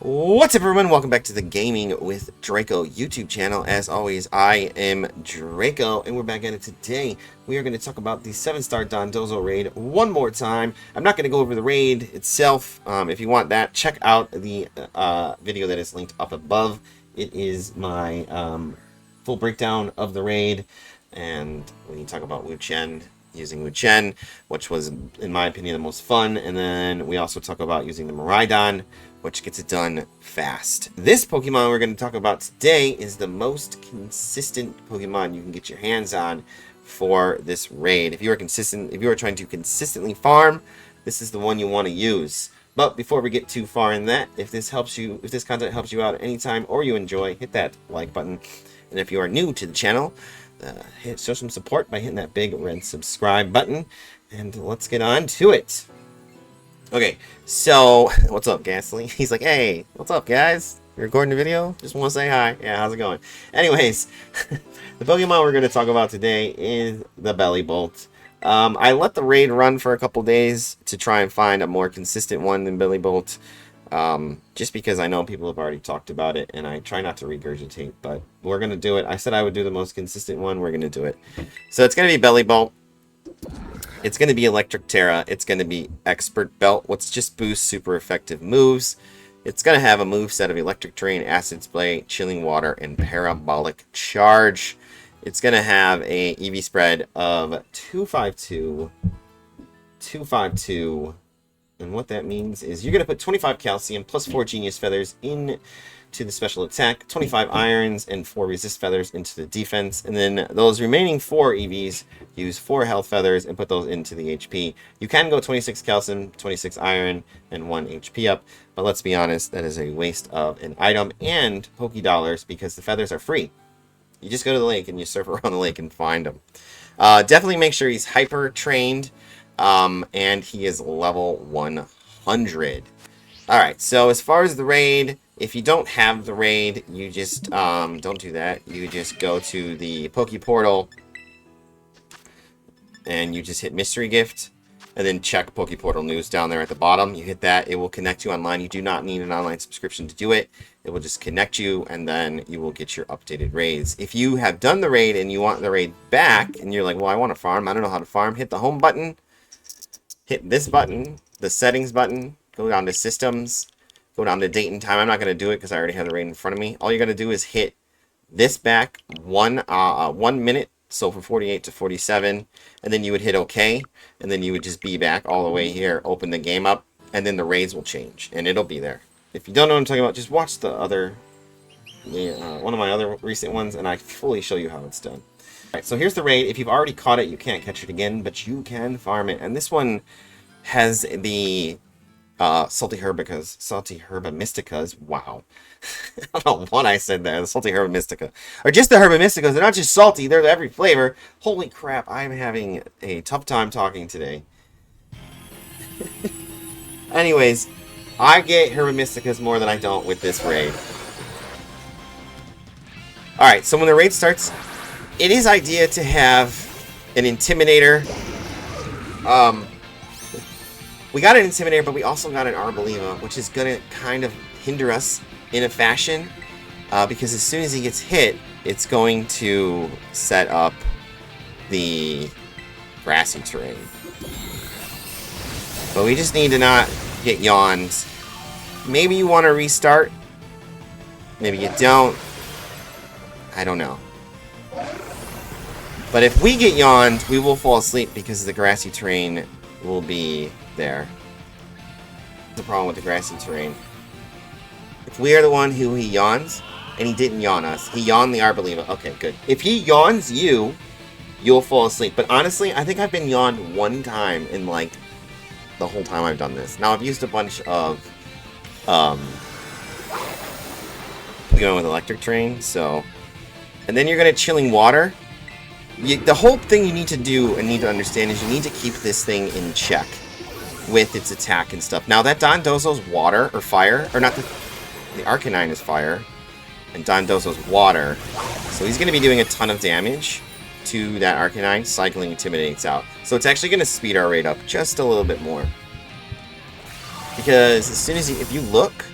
What's up, everyone? Welcome back to the Gaming with Draco YouTube channel. As always, I am Draco, and we're back at it today. We are going to talk about the 7-star Dondozo raid one more time. I'm not going to go over the raid itself. If you want that, check out the video that is linked up above. It is my full breakdown of the raid, and when you talk about Wu Chen, using Wu Chen, which was, in my opinion, the most fun, and then we also talk about using the Miraidon, which gets it done fast. This Pokemon we're going to talk about today is the most consistent Pokemon you can get your hands on for this raid. If you are trying to consistently farm, this is the one you want to use. But before we get too far in that, if this content helps you out at any time or you enjoy, hit that like button. And if you are new to the channel, show some support by hitting that big red subscribe button. And let's get on to it. Okay, so what's up, Ghastly? He's like, hey, what's up, guys? You're recording a video? Just want to say hi. Yeah, how's it going? Anyways, the Pokemon we're going to talk about today is the Bellibolt. I let the raid run for a couple days to try and find a more consistent one than Bellibolt, just because I know people have already talked about it, and I try not to regurgitate, but we're going to do it. I said I would do the most consistent one. We're going to do it. So it's going to be Bellibolt. It's going to be Electric Terra. It's going to be Expert Belt, which just boosts super effective moves. It's going to have a moveset of Electric Terrain, Acid Spray, Chilling Water, and Parabolic Charge. It's going to have a EV spread of 252, 252, and what that means is you're going to put 25 Calcium plus 4 Genius Feathers in to the special attack, 25 irons and 4 resist feathers into the defense, and then those remaining 4 EVs use 4 health feathers and put those into the HP. You can go 26 calcium, 26 iron, and 1 HP up, but let's be honest, that is a waste of an item and Poké Dollars because the feathers are free. You just go to the lake and you surf around the lake and find them. Definitely make sure he's hyper trained, and he is level 100. Alright, so as far as the raid, if you don't have the raid, you just, don't do that. You just go to the Poke Portal, and you just hit Mystery Gift, and then check Poke Portal News down there at the bottom. You hit that, it will connect you online. You do not need an online subscription to do it. It will just connect you, and then you will get your updated raids. If you have done the raid and you want the raid back, and you're like, well, I want to farm, I don't know how to farm, hit the home button, hit this button, the settings button, go down to systems, go down to date and time. I'm not going to do it because I already have the raid in front of me. All you got to do is hit this back 1 minute, so from 48 to 47, and then you would hit OK, and then you would just be back all the way here, open the game up, and then the raids will change, and it'll be there. If you don't know what I'm talking about, just watch the other, one of my other recent ones, and I fully show you how it's done. Alright, so here's the raid. If you've already caught it, you can't catch it again, but you can farm it, and this one has the Salty Herba Mysticas. Wow. I don't know what I said there. The Salty Herba Mystica. Or just the Herba Mysticas. They're not just salty, they're every flavor. Holy crap, I'm having a tough time talking today. Anyways, I get Herba Mysticas more than I don't with this raid. Alright, so when the raid starts, it is idea to have an Intimidator. We got an Intimidator, but we also got an Arboliva, which is going to kind of hinder us in a fashion, because as soon as he gets hit, it's going to set up the grassy terrain. But we just need to not get yawned. Maybe you want to restart. Maybe you don't. I don't know. But if we get yawned, we will fall asleep because the grassy terrain will be there. The problem with the grassy terrain. If we are the one who he yawns, and he didn't yawn us, he yawned the Arboliva. Okay, good. If he yawns you, you'll fall asleep. But honestly, I think I've been yawned one time in like the whole time I've done this. Now I've used a bunch of going with Electric Terrain, so, and then you're gonna Chilling Water. The whole thing you need to do and need to understand is you need to keep this thing in check with its attack and stuff. Now that Dondozo's water, or fire, or not, the Arcanine is fire, and Dondozo's water, so he's going to be doing a ton of damage to that Arcanine. Cycling Intimidates out. So it's actually going to speed our rate up just a little bit more. Because as soon as if you look,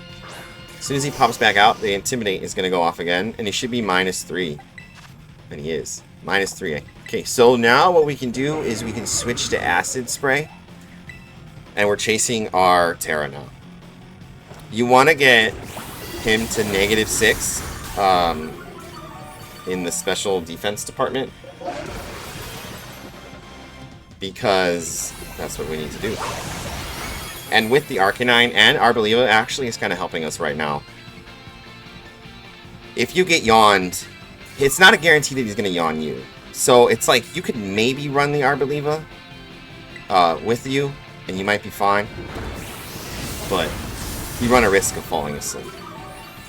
As soon as he pops back out, the Intimidate is going to go off again, and he should be -3. And he is. -3. Okay, so now what we can do is we can switch to Acid Spray. And we're chasing our Terra now. You want to get him to -6 in the special defense department. Because that's what we need to do. And with the Arcanine and Arboliva actually is kind of helping us right now. If you get yawned, it's not a guarantee that he's going to yawn you. So it's like you could maybe run the Arboliva with you, and you might be fine. But you run a risk of falling asleep.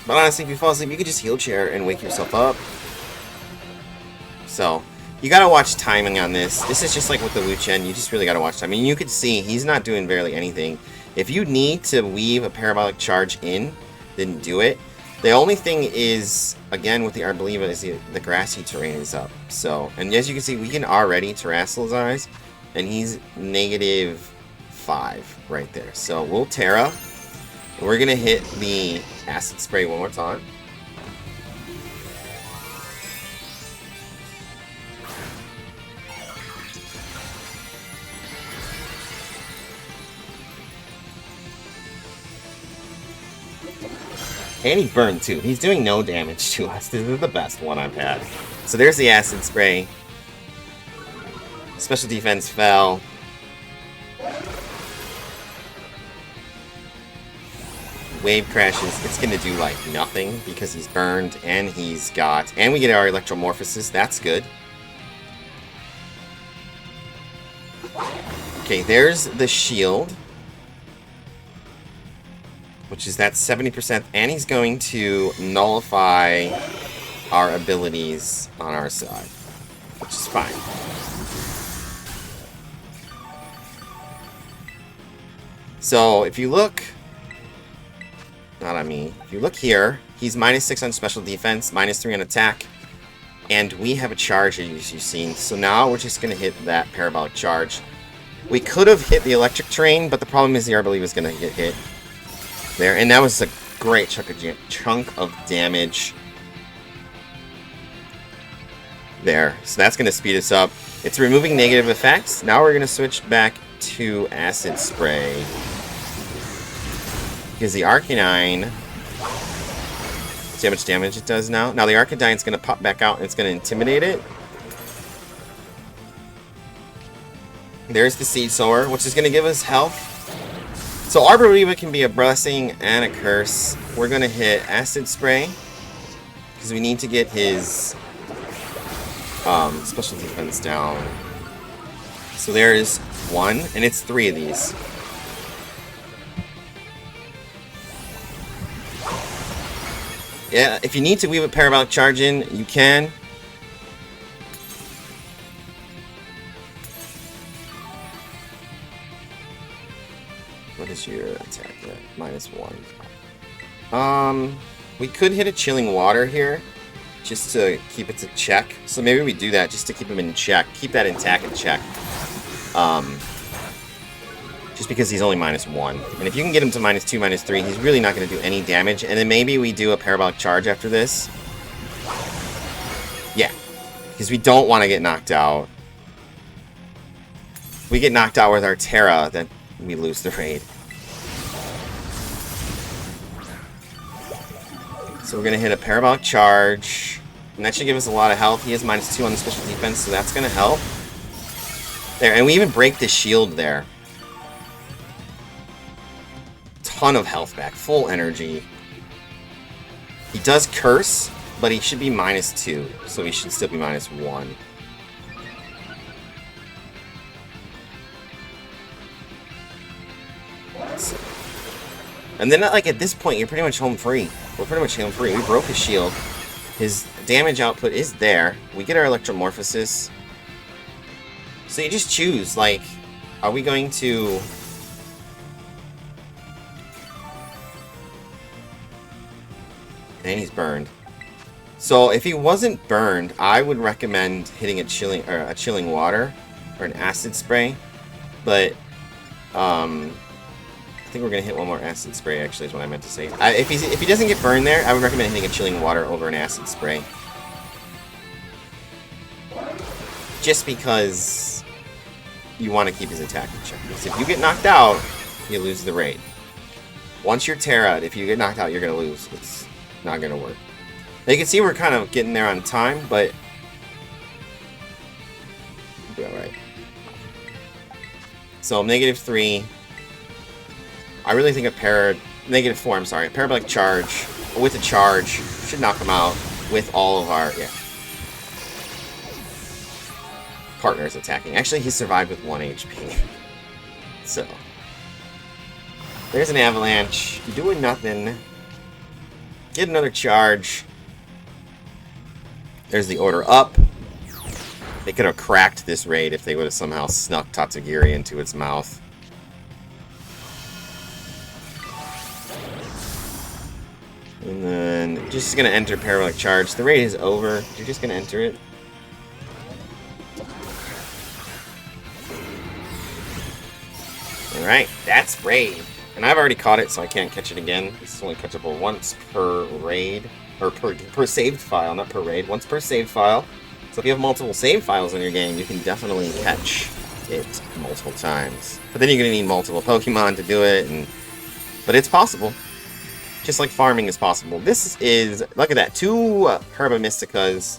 But honestly, if you fall asleep, you could just heal chair and wake yourself up. So you gotta watch timing on this. This is just like with the Wuchen, you just really gotta watch timing. You could see he's not doing barely anything. If you need to weave a parabolic charge in, then do it. The only thing is, again, with the Arboliva, is the grassy terrain is up. So, and as you can see, we can already Terrasilize, and he's -5 right there. So we'll Terra. We're gonna hit the Acid Spray one more time. And he's burned too. He's doing no damage to us. This is the best one I've had. So there's the Acid Spray. Special defense fell. Wave crashes. It's going to do like nothing because he's burned and he's got... And we get our Electromorphosis. That's good. Okay, there's the shield. Which is that 70%, and he's going to nullify our abilities on our side, which is fine. So if you look, not on me, if you look here, he's -6 on special defense, -3 on attack, and we have a charge as you've seen. So now we're just going to hit that parabolic charge. We could have hit the electric terrain, but the problem is the Arboliva is going to get hit. There, and that was a great chunk of damage there. So that's going to speed us up. It's removing negative effects. Now we're going to switch back to Acid Spray. Because the Arcanine... See how much damage it does now? Now the Arcanine's going to pop back out and it's going to intimidate it. There's the Seed Sower, which is going to give us health. So Arboliva can be a blessing and a curse. We're going to hit Acid Spray. Because we need to get his special defense down. So there's one, and it's 3 of these. Yeah, if you need to weave a parabolic charge in, you can. What is your attack at? -1. We could hit a Chilling Water here, just to keep it to check. So maybe we do that just to keep him in check. Keep that attack in check. Just because he's only -1. And if you can get him to -2, -3, he's really not going to do any damage. And then maybe we do a parabolic charge after this. Yeah, because we don't want to get knocked out. If we get knocked out with our Terra, then we lose the raid. So we're going to hit a parabolic charge. And that should give us a lot of health. He has -2 on the special defense, so that's going to help. There, and we even break the shield there. Ton of health back. Full energy. He does curse, but he should be -2. So he should still be -1. And then, like, at this point, you're pretty much home free. We're pretty much home free. We broke his shield. His damage output is there. We get our Electromorphosis. So you just choose, like, are we going to... And he's burned. So if he wasn't burned, I would recommend hitting a chilling water or an Acid Spray. But think we're going to hit one more Acid Spray, actually, is what I meant to say. If he doesn't get burned there, I would recommend hitting a Chilling Water over an Acid Spray. Just because you want to keep his attack in check. Because if you get knocked out, you lose the raid. Once you're Terra'd, if you get knocked out, you're going to lose. It's not going to work. Now, you can see we're kind of getting there on time, but we'll be alright. So, -3. I really think a -4, I'm sorry. A Parabolic Charge with a charge should knock him out with all of our, partners attacking. Actually, he survived with 1 HP. So, there's an Avalanche. You're doing nothing. Get another charge. There's the order up. They could have cracked this raid if they would have somehow snuck Tatsugiri into its mouth. And then, just gonna enter Parabolic Charge. The raid is over. You're just gonna enter it. Alright, that's raid. And I've already caught it, so I can't catch it again. This is only catchable once per raid. Or per saved file, not per raid. Once per saved file. So if you have multiple save files in your game, you can definitely catch it multiple times. But then you're going to need multiple Pokemon to do it. But it's possible. Just like farming is possible. This is, look at that, 2 Herba Mysticas.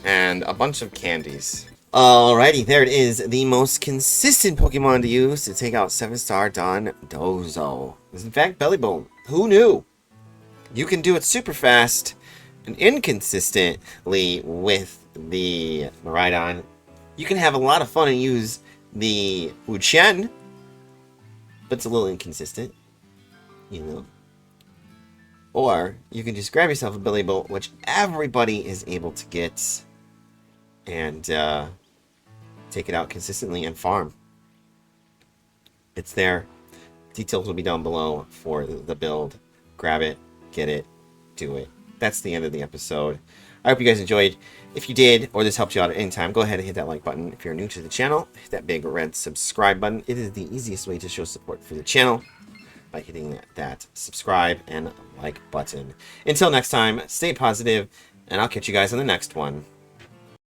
And a bunch of candies. Alrighty, there it is. The most consistent Pokemon to use to take out 7-star Dondozo. Is in fact Bellybone. Who knew? You can do it super fast and inconsistently with the Miraidon. You can have a lot of fun and use the Wuchen, but it's a little inconsistent, you know. Or you can just grab yourself a Bellibolt, which everybody is able to get, and take it out consistently and farm. It's there. Details will be down below for the build. Grab it, get it, do it. That's the end of the episode. I hope you guys enjoyed. If you did, or this helped you out at any time, go ahead and hit that like button. If you're new to the channel, hit that big red subscribe button. It is the easiest way to show support for the channel, by hitting that subscribe and like button. Until next time, stay positive, and I'll catch you guys on the next one.